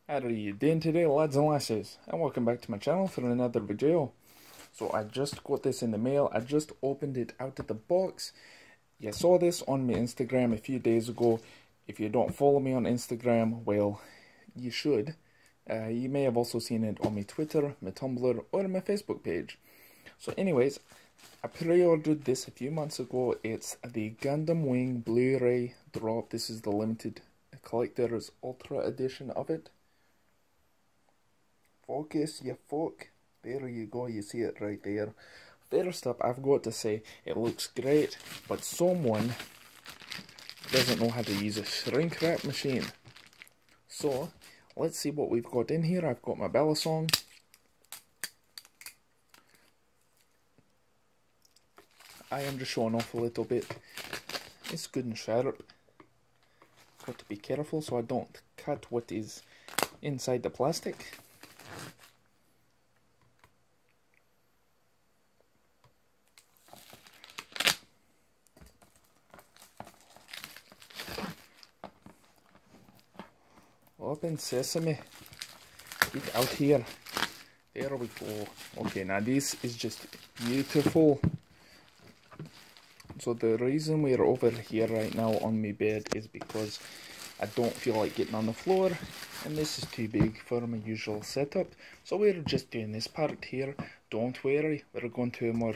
How are you doing today, lads and lasses? And welcome back to my channel for another video. So I just got this in the mail. I just opened it out of the box. You saw this on my Instagram a few days ago. If you don't follow me on Instagram, well, you should. You may have also seen it on my Twitter, my Tumblr, or my Facebook page. So anyways, I pre-ordered this a few months ago. It's the Gundam Wing Blu-ray drop. This is the limited collector's ultra edition of it. Focus, you fuck. There you go, you see it right there. First up, I've got to say, it looks great, but someone doesn't know how to use a shrink wrap machine. So, let's see what we've got in here. I've got my Bella song. I am just showing off a little bit. It's good and sharp. Got to be careful so I don't cut what is inside the plastic. Open sesame. Get out here. There we go. Okay, now this is just beautiful. So the reason we're over here right now on my bed is because I don't feel like getting on the floor, and this is too big for my usual setup. So we're just doing this part here. Don't worry, we're going to a more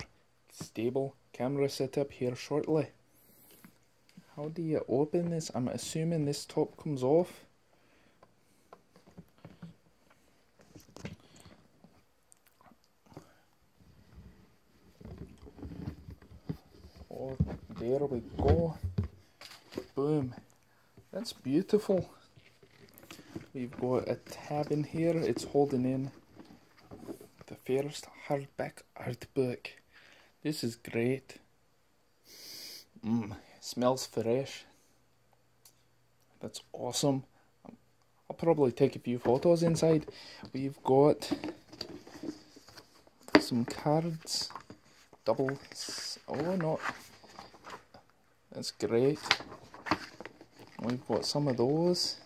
stable camera setup here shortly. How do you open this? I'm assuming this top comes off. Oh, there we go. Boom. That's beautiful. We've got a tab in here. It's holding in the first hardback art book. This is great. Smells fresh. That's awesome. I'll probably take a few photos inside. We've got some cards. Doubles. Oh, no. That's great. We've got some of those.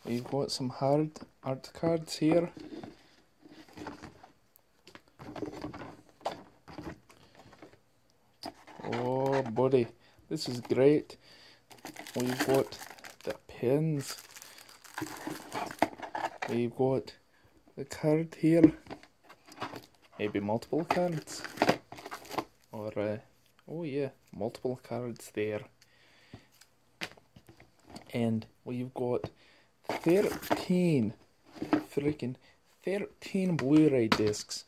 We've got some hard art cards here. Oh, buddy. This is great. We've got the pins. We've got the card here. Maybe multiple cards. Or, oh yeah, multiple cards there. And we've got 13 Blu-ray discs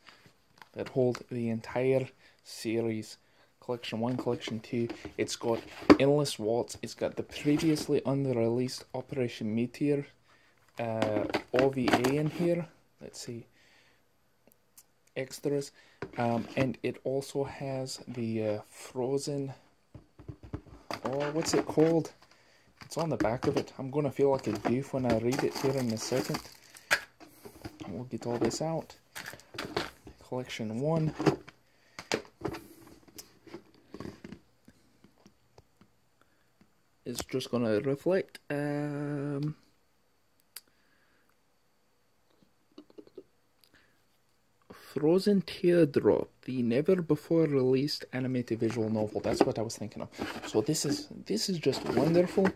that hold the entire series. Collection 1, Collection 2. It's got Endless Waltz. It's got the previously unreleased Operation Meteor OVA in here. Let's see. Extras. And it also has the Frozen. Oh, what's it called? It's on the back of it. I'm going to feel like a goof when I read it here in a second. We'll get all this out. Collection 1. It's just going to reflect. Frozen Teardrop, the never before released animated visual novel. That's what I was thinking of. So this is just wonderful.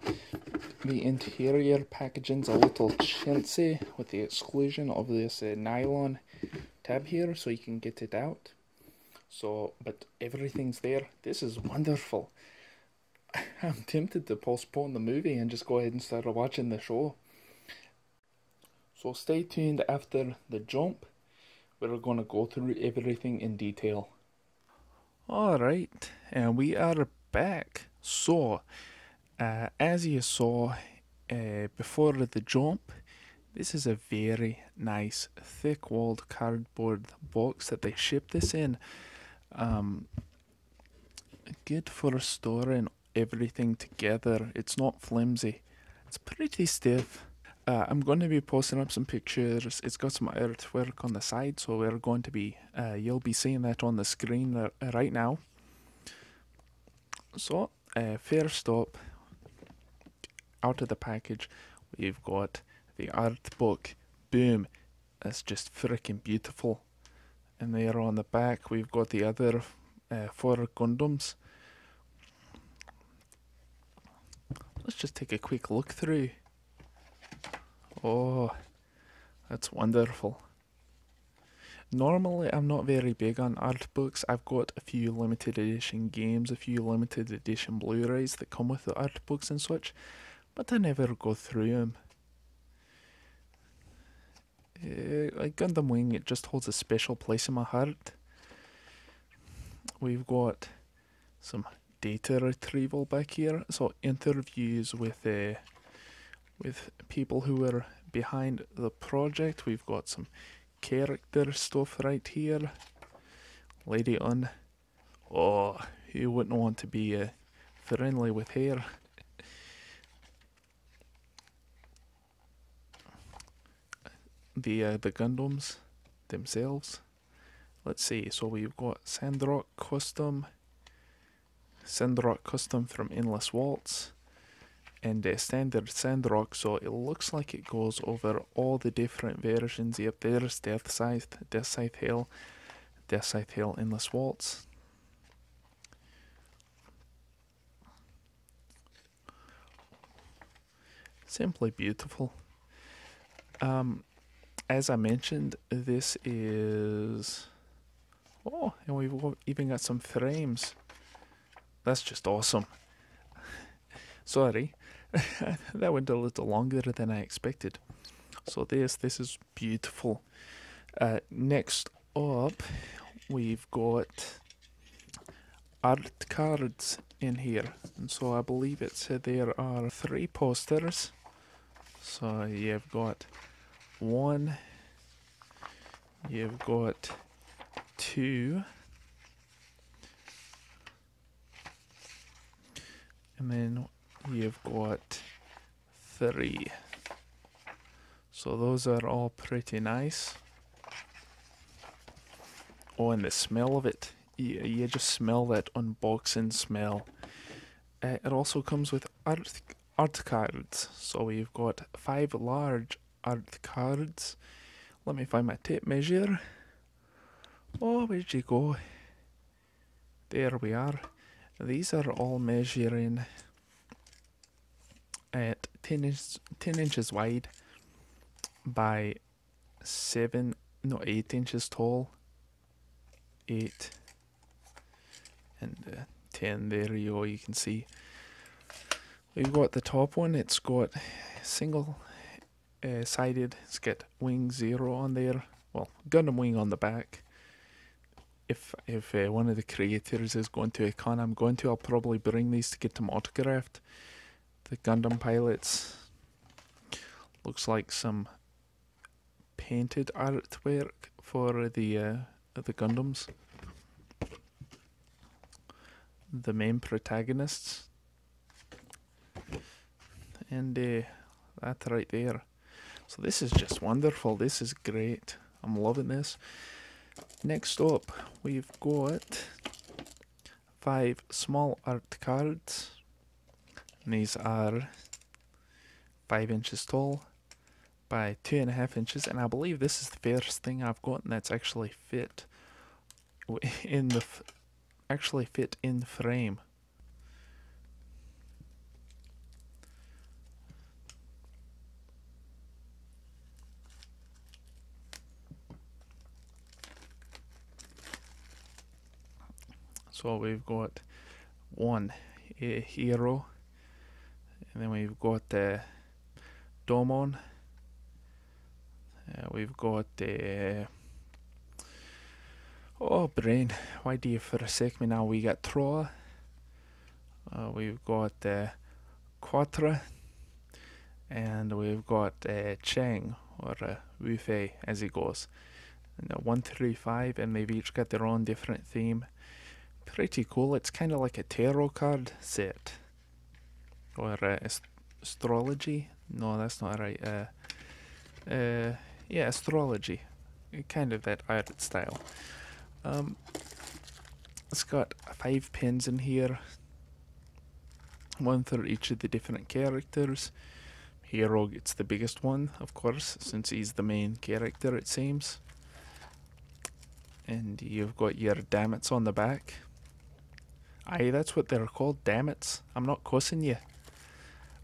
The interior packaging's a little chintzy with the exclusion of this nylon tab here, so you can get it out. So, but everything's there. This is wonderful. I'm tempted to postpone the movie and just go ahead and start watching the show. So stay tuned after the jump. We're going to go through everything in detail. Alright, and we are back. So, as you saw before the jump, this is a very nice thick-walled cardboard box that they ship this in. Good for storing everything together. It's not flimsy. It's pretty stiff. I'm going to be posting up some pictures. It's got some artwork on the side, so we're going to be, you'll be seeing that on the screen right now. So, first up, out of the package, we've got the art book. Boom. That's just freaking beautiful. And there on the back, we've got the other 4 Gundams. Let's just take a quick look through. Oh, that's wonderful. Normally, I'm not very big on art books. I've got a few limited edition games, a few limited edition Blu-rays that come with the art books and such, but I never go through them. Like Gundam Wing, it just holds a special place in my heart. We've got some data retrieval back here, so interviews with people who were behind the project. We've got some character stuff right here. Lady Un. Oh, who wouldn't want to be friendly with her? The Gundams themselves. Let's see, so we've got Sandrock Custom from Endless Waltz, and standard Sandrock, so it looks like it goes over all the different versions. Yep, there's Death Scythe Hell, Endless Waltz. Simply beautiful. As I mentioned, this is... Oh, and we've even got some frames. That's just awesome. Sorry, that went a little longer than I expected. So this is beautiful. Next up, we've got art cards in here. And so I believe it said there are 3 posters. So you've got 1, you've got 2, and then you've got 3. So those are all pretty nice. Oh, and the smell of it. You just smell that unboxing smell. It also comes with art cards. So we've got 5 large art cards. Let me find my tape measure. Oh, where'd you go? There we are. These are all measuring at 10 inches wide by 8 inches tall. 8 and 10. There you go. You can see we've got the top one. It's got single sided. It's got wing 0 on there. Well, Gundam wing on the back. If one of the creators is going to a con I'm going to, I'll probably bring these to get them autographed. The Gundam pilots. Looks like some painted artwork for the Gundams. The main protagonists. And that right there. So this is just wonderful. This is great. I'm loving this. Next up, we've got 5 small art cards. And these are 5 inches tall by 2.5 inches, and I believe this is the first thing I've gotten that's actually fit in the frame. So we've got 1 hero, and then we've got Domon. We've got oh brain, why do you forsake me now? We got Troa. We've got Quatra, and we've got Chang, or Wu Fei as he goes. And 1 through 5, and they've each got their own different theme. Pretty cool. It's kind of like a tarot card set, or astrology. No, that's not right. Yeah, astrology. Kind of that art style. It's got 5 pins in here. one for each of the different characters. Hero gets the biggest one, of course, since he's the main character, it seems. And you've got your dammits on the back. Aye, that's what they're called, dammits. I'm not cussing you.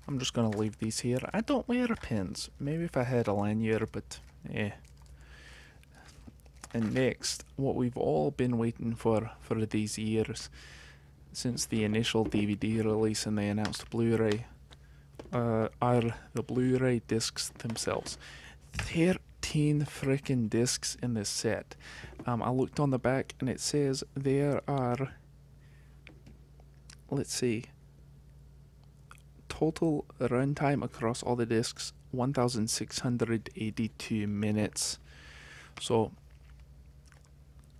I'm just gonna leave these here. I don't wear pins. Maybe if I had a lanyard, but And next, what we've all been waiting for these years, since the initial DVD release and they announced Blu-ray, are the Blu-ray discs themselves. 13 freaking discs in this set. I looked on the back and it says there are, let's see, total runtime across all the discs 1682 minutes. So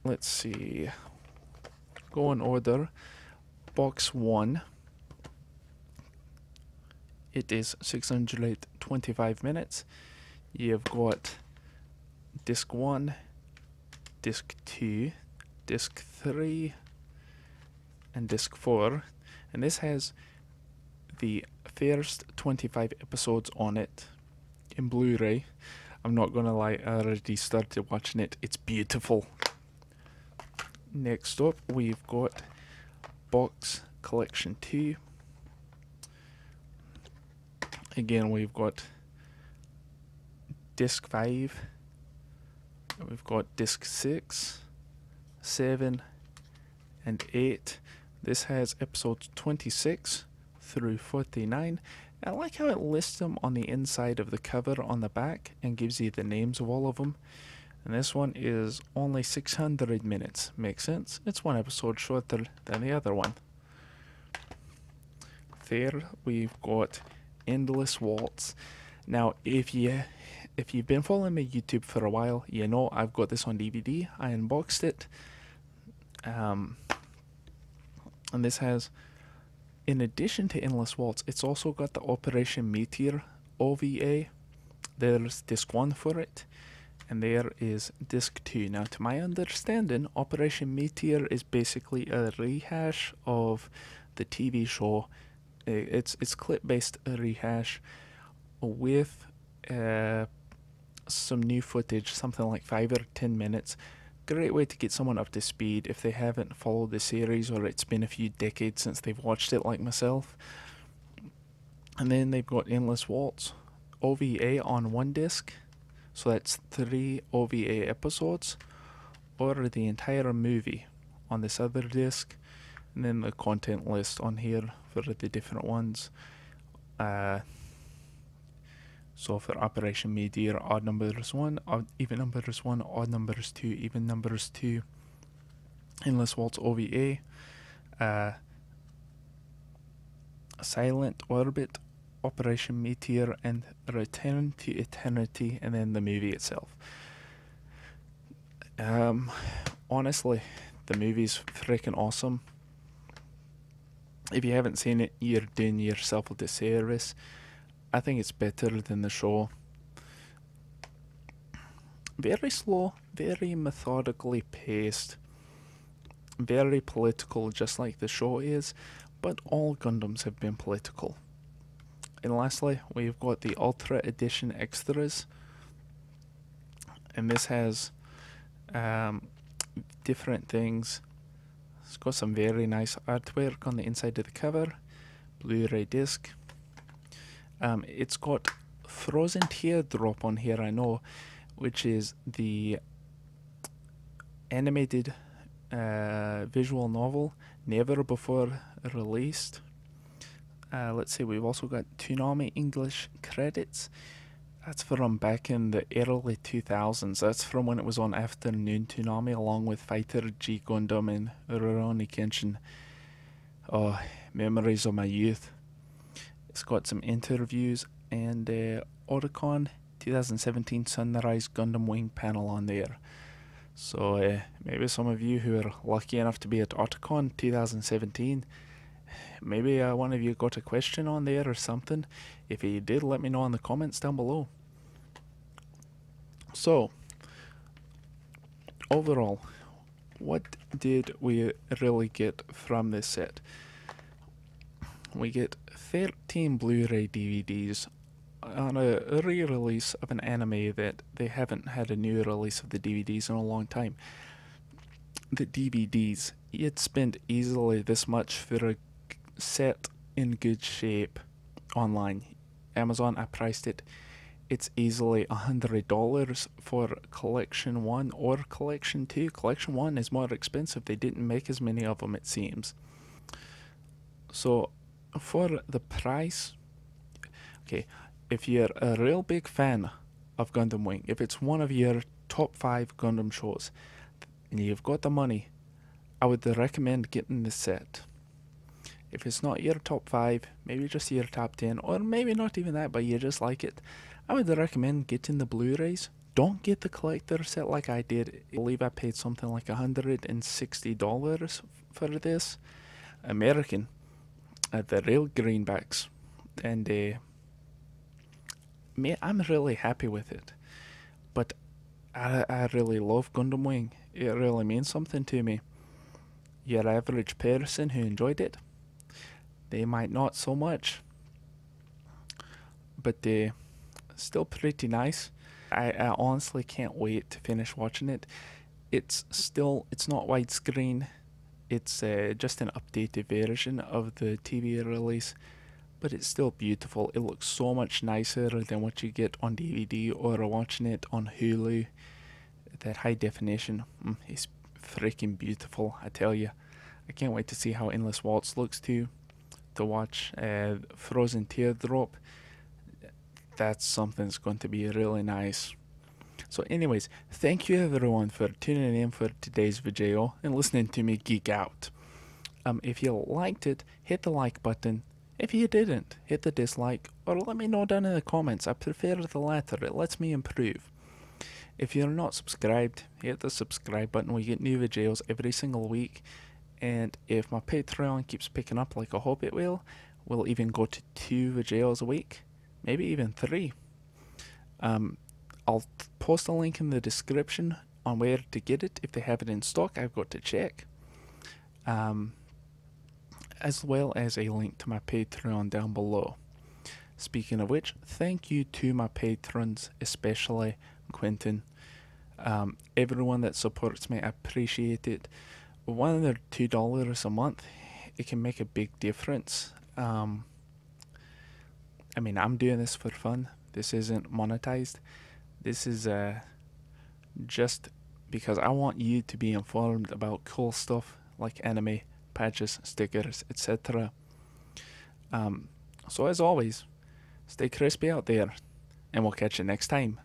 let's see, go in order. Box 1, it is 625 minutes. You've got disc 1, disc 2, disc 3, and disc 4, and this has the first 25 episodes on it in Blu-ray. I'm not gonna lie, I already started watching it. It's beautiful. Next up, we've got Box Collection 2. Again, we've got disc 5, we've got disc 6, 7, and 8. This has episodes 26 through 49. I like how it lists them on the inside of the cover on the back and gives you the names of all of them. And this one is only 600 minutes. Makes sense. It's one episode shorter than the other one. There we've got Endless Waltz. Now, if you've been following my YouTube for a while, you know I've got this on DVD. I unboxed it. And this has, in addition to Endless Waltz, it's also got the Operation Meteor OVA. There's disc 1 for it, and there is disc 2. Now, to my understanding, Operation Meteor is basically a rehash of the TV show. It's clip-based rehash with some new footage, something like 5 or 10 minutes. Great way to get someone up to speed if they haven't followed the series or it's been a few decades since they've watched it, like myself. And then they've got Endless Waltz OVA on one disc, so that's 3 OVA episodes, or the entire movie on this other disc, and then the content list on here for the different ones. So for Operation Meteor, odd numbers 1, even numbers 1, odd numbers 2, even numbers 2. Endless Waltz OVA, Silent Orbit, Operation Meteor, and Return to Eternity, and then the movie itself. Honestly, the movie's freaking awesome. If you haven't seen it, you're doing yourself a disservice. I think it's better than the show. Very slow, very methodically paced, very political, just like the show is, but all Gundams have been political. And lastly, we've got the Ultra Edition extras, and this has different things. It's got some very nice artwork on the inside of the cover, Blu-ray disc. It's got Frozen Teardrop on here, I know, which is the animated visual novel, never before released. Let's see, we've also got Toonami English credits. That's from back in the early 2000s. That's from when it was on Afternoon Toonami, along with Fighter G Gundam and Rurouni Kenshin. Oh, memories of my youth. It's got some interviews and Oricon 2017 Sunrise Gundam Wing panel on there. So maybe some of you who are lucky enough to be at Oricon 2017, maybe one of you got a question on there or something. If you did, let me know in the comments down below. So, overall, what did we really get from this set? we get 13 Blu-ray DVDs on a re-release of an anime that they haven't had a new release of the DVDs in a long time. The DVDs, you'd spend easily this much for a set in good shape online. Amazon, I priced it. It's easily $100 for Collection 1 or Collection 2. Collection 1 is more expensive. They didn't make as many of them, it seems. So, for the price, okay, if you're a real big fan of Gundam Wing, if it's one of your top 5 Gundam shows, and you've got the money, I would recommend getting the set. If it's not your top 5, maybe just your top 10, or maybe not even that, but you just like it, I would recommend getting the Blu-rays. Don't get the collector set like I did. I believe I paid something like $160 for this. American, the real greenbacks. And I'm really happy with it. But I really love Gundam Wing. It really means something to me. Your average person who enjoyed it, they might not so much. But still pretty nice. I honestly can't wait to finish watching it. It's not widescreen. It's just an updated version of the TV release, but it's still beautiful. It looks so much nicer than what you get on DVD or watching it on Hulu. That high definition is freaking beautiful, I tell you. I can't wait to see how Endless Waltz looks too. To watch Frozen Teardrop, that's something that's going to be really nice. So anyways, thank you everyone for tuning in for today's video and listening to me geek out. If you liked it, hit the like button. If you didn't, hit the dislike, or let me know down in the comments. I prefer the latter, it lets me improve. If you're not subscribed, hit the subscribe button. We get new videos every single week. And if my Patreon keeps picking up like I hope it will, we'll even go to 2 videos a week. Maybe even 3. I'll post a link in the description on where to get it. If they have it in stock, I've got to check. As well as a link to my Patreon down below. Speaking of which, thank you to my patrons, especially Quentin. Everyone that supports me, I appreciate it. $1 or $2 a month, it can make a big difference. I mean, I'm doing this for fun. This isn't monetized. This is just because I want you to be informed about cool stuff like anime, patches, stickers, etc. So as always, stay crispy out there, and we'll catch you next time.